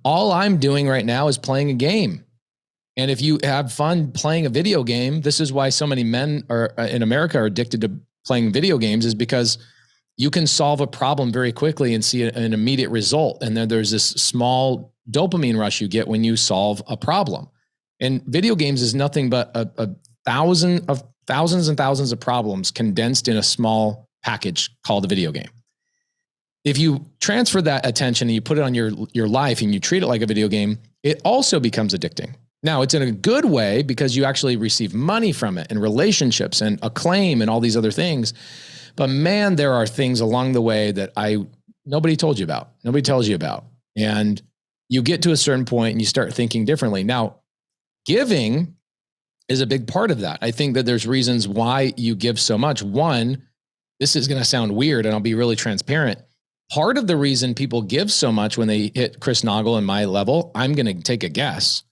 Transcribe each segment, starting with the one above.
All I'm doing right now is playing a game. And if you have fun playing a video game, this is why so many men are in America are addicted to playing video games, is because you can solve a problem very quickly and see an immediate result. And then there's this small dopamine rush you get when you solve a problem. And video games is nothing but thousands and thousands of problems condensed in a small package called a video game. If you transfer that attention and you put it on your life and you treat it like a video game, it also becomes addicting. Now, it's in a good way because you actually receive money from it and relationships and acclaim and all these other things. But man, there are things along the way that nobody told you about. Nobody tells you about. And you get to a certain point and you start thinking differently. Now, giving is a big part of that. I think that there's reasons why you give so much. One, this is going to sound weird and I'll be really transparent. Part of the reason people give so much when they hit Chris Naugle and my level, I'm going to take a guess,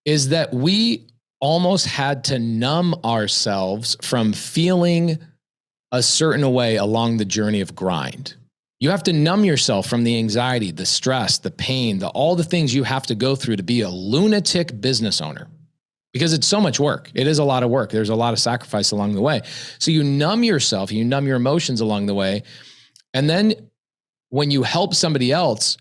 is that we almost had to numb ourselves from feeling a certain way along the journey of grind. You have to numb yourself from the anxiety, the stress, the pain, all the things you have to go through to be a lunatic business owner, because it's so much work. It is a lot of work. There's a lot of sacrifice along the way. So you numb yourself, you numb your emotions along the way. And then when you help somebody else,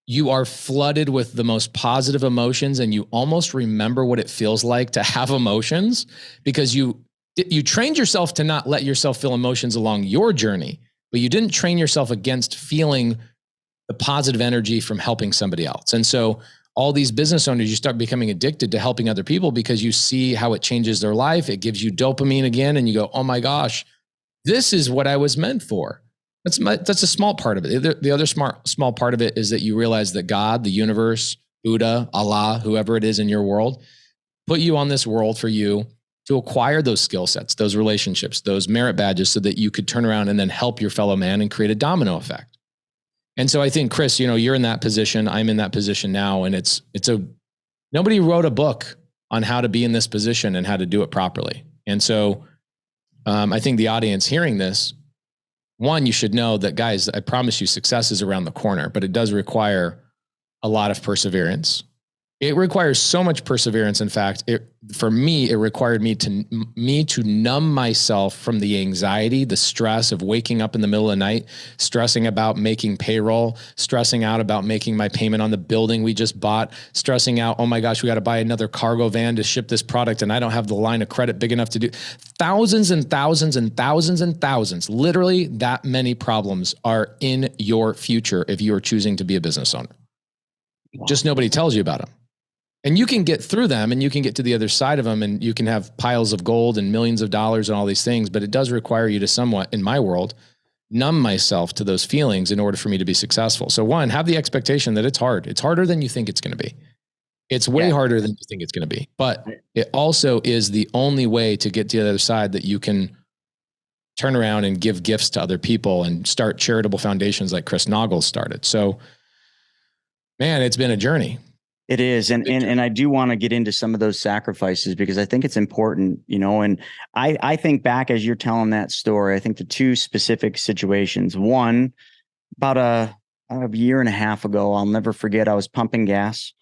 you are flooded with the most positive emotions, and you almost remember what it feels like to have emotions, because you trained yourself to not let yourself feel emotions along your journey, but you didn't train yourself against feeling the positive energy from helping somebody else. And so all these business owners, you start becoming addicted to helping other people because you see how it changes their life. It gives you dopamine again, and you go, oh my gosh, this is what I was meant for. That's a small part of it. The other small part of it is that you realize that God, the universe, Buddha, Allah, whoever it is in your world, put you on this world for you to acquire those skill sets, those relationships, those merit badges, so that you could turn around and then help your fellow man and create a domino effect. And so I think, Chris, you're in that position. I'm in that position now. And nobody wrote a book on how to be in this position and how to do it properly. And so I think the audience hearing this, one, you should know that, guys, I promise you success is around the corner, but it does require a lot of perseverance. It requires so much perseverance. In fact, for me, it required me to numb myself from the anxiety, the stress of waking up in the middle of the night, stressing about making payroll, stressing out about making my payment on the building we just bought, stressing out, oh my gosh, we got to buy another cargo van to ship this product, and I don't have the line of credit big enough to do. Thousands and thousands and thousands and thousands, literally that many problems are in your future if you are choosing to be a business owner. Wow. Just nobody tells you about them. And you can get through them, and you can get to the other side of them, and you can have piles of gold and millions of dollars and all these things, but it does require you to somewhat, in my world, numb myself to those feelings in order for me to be successful. So one, have the expectation that it's hard. It's harder than you think it's going to be. It's way harder than you think it's going to be, but it also is the only way to get to the other side, that you can turn around and give gifts to other people and start charitable foundations like Chris Naugle started. So man, it's been a journey. It is. And I do want to get into some of those sacrifices, because I think it's important, and I think back as you're telling that story, I think the two specific situations. One, about a year and a half ago, I'll never forget, I was pumping gas,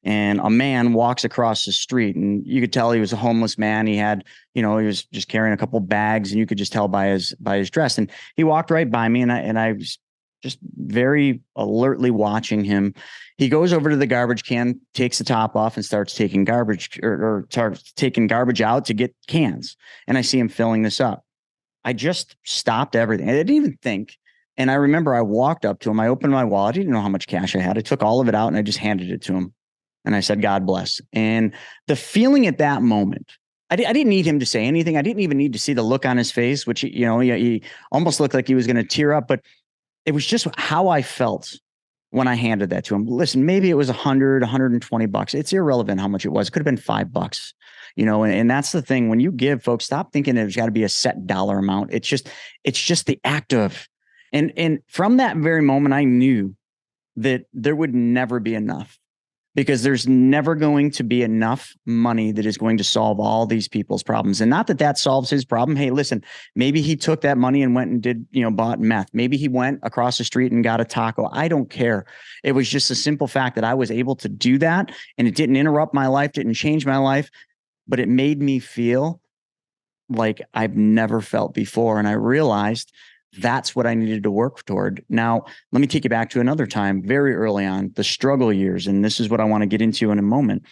and a man walks across the street, and you could tell he was a homeless man. He had, he was just carrying a couple bags, and you could just tell by his dress. And he walked right by me, and I was just very alertly watching him. He goes over to the garbage can, takes the top off, and starts taking garbage or starts taking garbage out to get cans. And I see him filling this up. I just stopped everything. I didn't even think. And I remember I walked up to him. I opened my wallet. I didn't know how much cash I had. I took all of it out and I just handed it to him. And I said, God bless. And the feeling at that moment, I didn't need him to say anything. I didn't even need to see the look on his face, which, he almost looked like he was going to tear up. But it was just how I felt when I handed that to him. Listen, maybe it was $120. It's irrelevant how much it was. It could have been $5, and that's the thing. When you give, folks, stop thinking there's got to be a set dollar amount. It's just the act of, and from that very moment, I knew that there would never be enough. because there's never going to be enough money that is going to solve all these people's problems. And not that that solves his problem. Hey, listen, maybe he took that money and went and did, bought meth. Maybe he went across the street and got a taco. I don't care. It was just a simple fact that I was able to do that, and it didn't interrupt my life, didn't change my life, but it made me feel like I've never felt before. And I realized that's what I needed to work toward. Now, let me take you back to another time, very early on, the struggle years. And this is what I want to get into in a moment.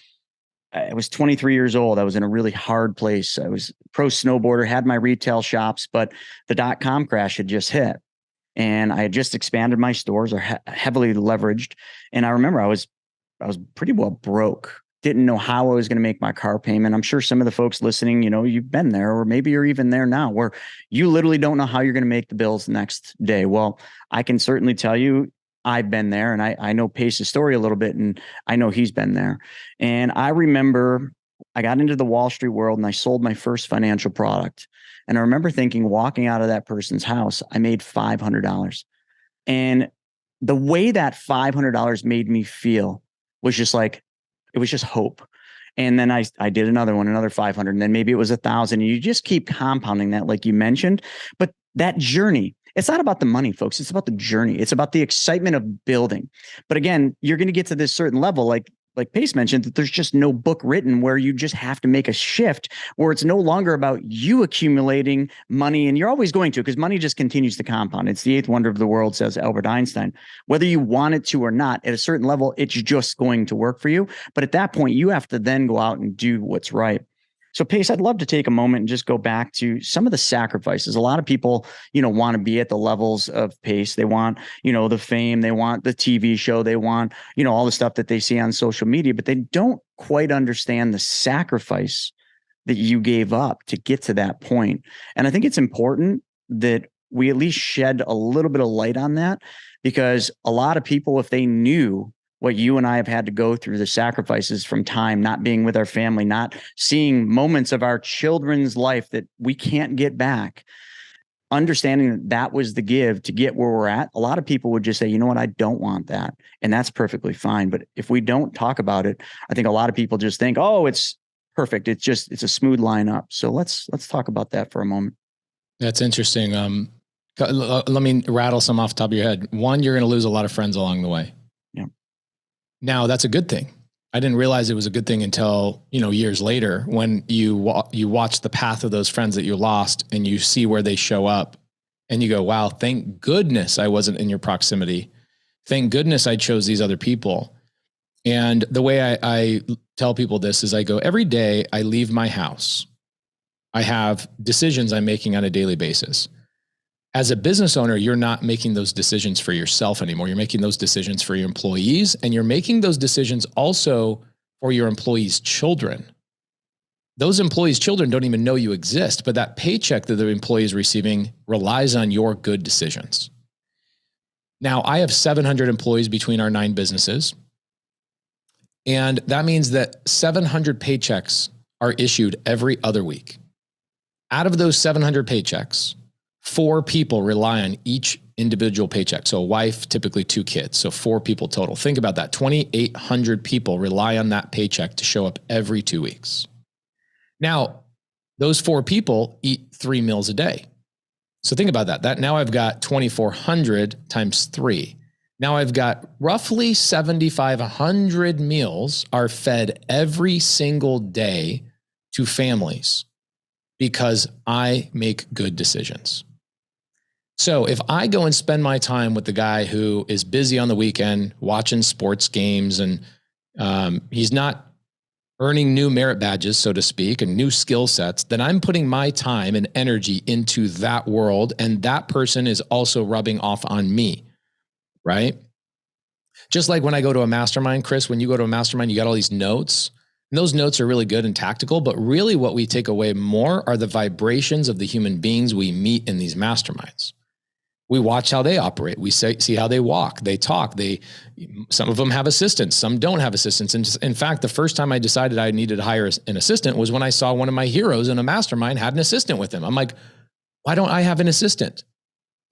I was 23 years old. I was in a really hard place. I was a pro snowboarder, had my retail shops, but the .com crash had just hit. And I had just expanded my stores, or heavily leveraged. And I remember I was pretty well broke. Didn't know how I was going to make my car payment. I'm sure some of the folks listening, you've been there, or maybe you're even there now, where you literally don't know how you're going to make the bills the next day. Well, I can certainly tell you I've been there, and I know Pace's story a little bit, and I know he's been there. And I remember I got into the Wall Street world and I sold my first financial product. And I remember thinking, walking out of that person's house, I made $500. And the way that $500 made me feel was just like, it was just hope. And then I did another one, another 500, and then maybe it was 1,000. And you just keep compounding that, like you mentioned. But that journey, it's not about the money, folks. It's about the journey. It's about the excitement of building. But again, you're going to get to this certain level, like Pace mentioned, that there's just no book written, where you just have to make a shift where it's no longer about you accumulating money. And you're always going to, because money just continues to compound. It's the eighth wonder of the world, says Albert Einstein. Whether you want it to or not, at a certain level, it's just going to work for you. But at that point, you have to then go out and do what's right. So Pace, I'd love to take a moment and just go back to some of the sacrifices. A lot of people, want to be at the levels of Pace. They want, the fame, they want the TV show, they want, all the stuff that they see on social media, but they don't quite understand the sacrifice that you gave up to get to that point. And I think it's important that we at least shed a little bit of light on that, because a lot of people, if they knew what you and I have had to go through, the sacrifices from time, not being with our family, not seeing moments of our children's life that we can't get back, understanding that that was the give to get where we're at, a lot of people would just say, you know what, I don't want that. And that's perfectly fine. But if we don't talk about it, I think a lot of people just think, oh, it's perfect. It's a smooth line up. So let's talk about that for a moment. That's interesting. Let me rattle some off the top of your head. One, you're going to lose a lot of friends along the way. Now, that's a good thing. I didn't realize it was a good thing until, years later, when you watch the path of those friends that you lost and you see where they show up and you go, wow, thank goodness I wasn't in your proximity. Thank goodness I chose these other people. And the way I tell people this is I go, every day I leave my house, I have decisions I'm making on a daily basis. As a business owner, you're not making those decisions for yourself anymore. You're making those decisions for your employees, and you're making those decisions also for your employees' children. Those employees' children don't even know you exist, but that paycheck that the employee is receiving relies on your good decisions. Now, I have 700 employees between our 9 businesses, and that means that 700 paychecks are issued every other week. Out of those 700 paychecks, 4 people rely on each individual paycheck. So a wife, typically 2 kids. So 4 people total. Think about that. 2,800 people rely on that paycheck to show up every 2 weeks. Now, those 4 people eat 3 meals a day. So think about that. Now I've got 2,400 times 3. Now I've got roughly 7,500 meals are fed every single day to families because I make good decisions. So if I go and spend my time with the guy who is busy on the weekend watching sports games and he's not earning new merit badges, so to speak, and new skill sets, then I'm putting my time and energy into that world. And that person is also rubbing off on me, right? Just like when I go to a mastermind, Chris, when you go to a mastermind, you got all these notes. And those notes are really good and tactical, but really what we take away more are the vibrations of the human beings we meet in these masterminds. We watch how they operate. We see how they walk, they talk. Some of them have assistants, some don't have assistants. And in fact, the first time I decided I needed to hire an assistant was when I saw one of my heroes in a mastermind had an assistant with him. I'm like, why don't I have an assistant?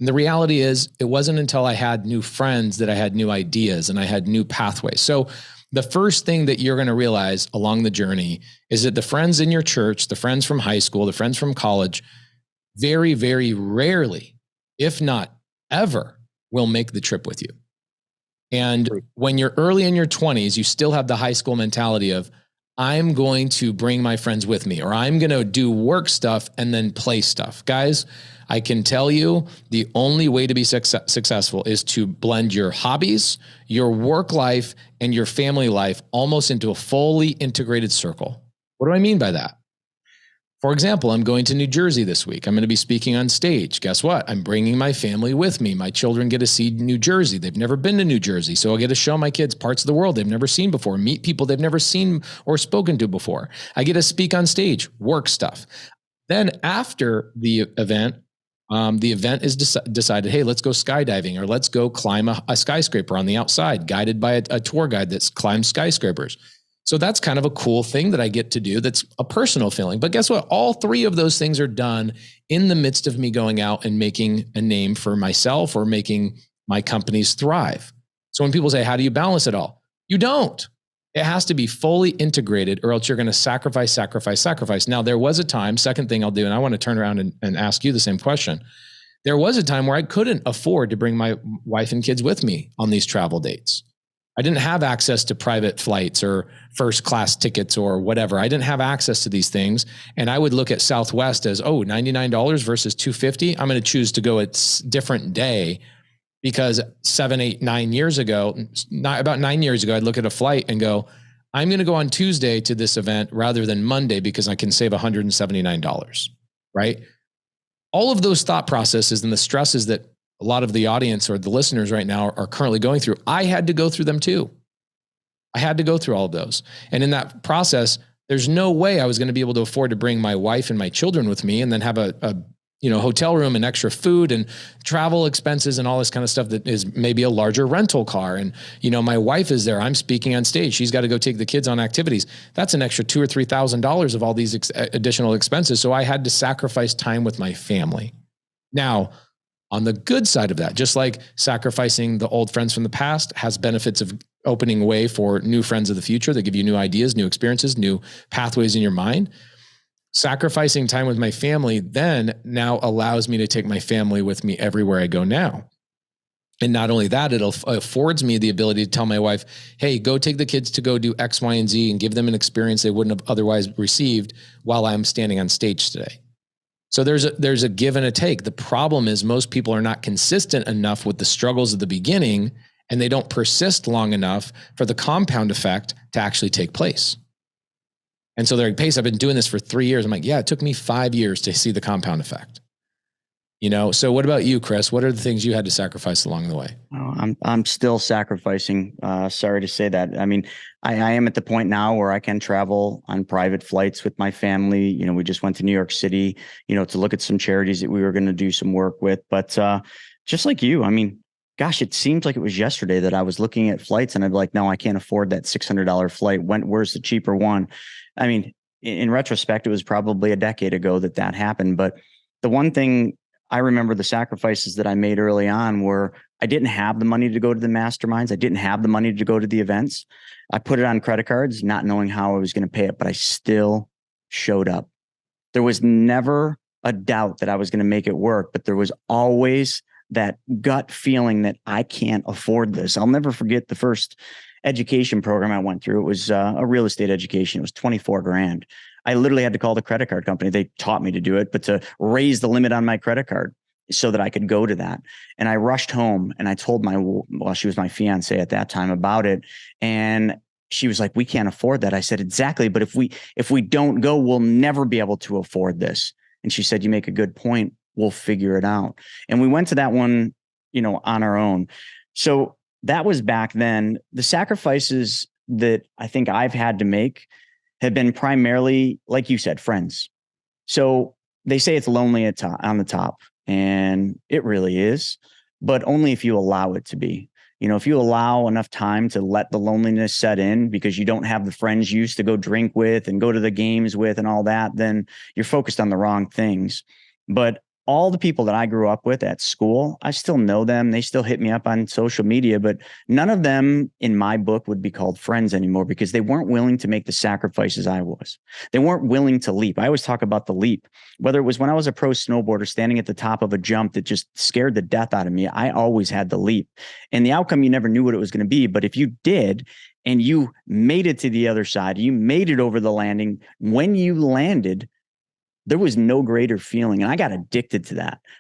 And the reality is, it wasn't until I had new friends that I had new ideas and I had new pathways. So the first thing that you're going to realize along the journey is that the friends in your church, the friends from high school, the friends from college, very, very rarely, if not ever, will make the trip with you. And when you're early in your 20s, you still have the high school mentality of, I'm going to bring my friends with me, or I'm going to do work stuff and then play stuff. Guys, I can tell you the only way to be successful is to blend your hobbies, your work life, and your family life almost into a fully integrated circle. What do I mean by that? For example, I'm going to New Jersey this week. I'm going to be speaking on stage. Guess what? I'm bringing my family with me. My children get to see New Jersey. They've never been to New Jersey. So I get to show my kids parts of the world they've never seen before, meet people they've never seen or spoken to before. I get to speak on stage, work stuff. Then after the event is decided, hey, let's go skydiving, or let's go climb a skyscraper on the outside, guided by a tour guide that's climbed skyscrapers. So that's kind of a cool thing that I get to do. That's a personal feeling. But guess what? All three of those things are done in the midst of me going out and making a name for myself or making my companies thrive. So when people say, how do you balance it all? You don't. It has to be fully integrated, or else you're going to sacrifice. Now, there was a time, second thing I'll do, and I want to turn around and ask you the same question. There was a time where I couldn't afford to bring my wife and kids with me on these travel dates. I didn't have access to private flights or first class tickets or whatever. I didn't have access to these things. And I would look at Southwest as, $99 versus $250. I'm going to choose to go a different day, because 7, 8, 9 years ago, about 9 years ago, I'd look at a flight and go, I'm going to go on Tuesday to this event rather than Monday because I can save $179, right? All of those thought processes and the stresses that a lot of the audience or the listeners right now are currently going through, I had to go through them too. I had to go through all of those. And in that process, there's no way I was going to be able to afford to bring my wife and my children with me and then have a hotel room and extra food and travel expenses and all this kind of stuff that is maybe a larger rental car. And, my wife is there. I'm speaking on stage. She's got to go take the kids on activities. That's an extra $2,000 or $3,000 of all these additional expenses. So I had to sacrifice time with my family. Now, on the good side of that, just like sacrificing the old friends from the past has benefits of opening way for new friends of the future that give you new ideas, new experiences, new pathways in your mind. Sacrificing time with my family then now allows me to take my family with me everywhere I go now. And not only that, it affords me the ability to tell my wife, hey, go take the kids to go do X, Y, and Z and give them an experience they wouldn't have otherwise received while I'm standing on stage today. So there's a give and a take. The problem is most people are not consistent enough with the struggles at the beginning, and they don't persist long enough for the compound effect to actually take place. And so they're like, Pace, I've been doing this for 3 years. I'm like, yeah, it took me 5 years to see the compound effect. So what about you, Chris? What are the things you had to sacrifice along the way? Oh, I'm still sacrificing. Sorry to say that. I mean, I am at the point now where I can travel on private flights with my family. We just went to New York City, to look at some charities that we were going to do some work with. But just like you, I mean, gosh, it seems like it was yesterday that I was looking at flights and I'd be like, no, I can't afford that $600 flight. Where's the cheaper one? I mean, in retrospect, it was probably a decade ago that happened. But the one thing I remember, the sacrifices that I made early on were I didn't have the money to go to the masterminds. I didn't have the money to go to the events. I put it on credit cards, not knowing how I was going to pay it, but I still showed up. There was never a doubt that I was going to make it work, but there was always that gut feeling that I can't afford this. I'll never forget the first education program I went through. It was a real estate education. It was $24,000. I literally had to call the credit card company. They taught me to do it, but to raise the limit on my credit card so that I could go to that. And I rushed home and I told she was my fiance at that time, about it. And she was like, we can't afford that. I said, exactly. But if we don't go, we'll never be able to afford this. And she said, you make a good point. We'll figure it out. And we went to that one, on our own. So that was back then. The sacrifices that I think I've had to make have been primarily, like you said, friends. So they say it's lonely on the top, and it really is, but only if you allow it to be. If you allow enough time to let the loneliness set in because you don't have the friends you used to go drink with and go to the games with and all that, then you're focused on the wrong things. But all the people that I grew up with at school, I still know them. They still hit me up on social media, but none of them in my book would be called friends anymore because they weren't willing to make the sacrifices I was. They weren't willing to leap. I always talk about the leap, whether it was when I was a pro snowboarder standing at the top of a jump that just scared the death out of me. I always had the leap, and the outcome, you never knew what it was going to be. But if you did, and you made it to the other side, you made it over the landing, when you landed, there was no greater feeling. And I got addicted to that.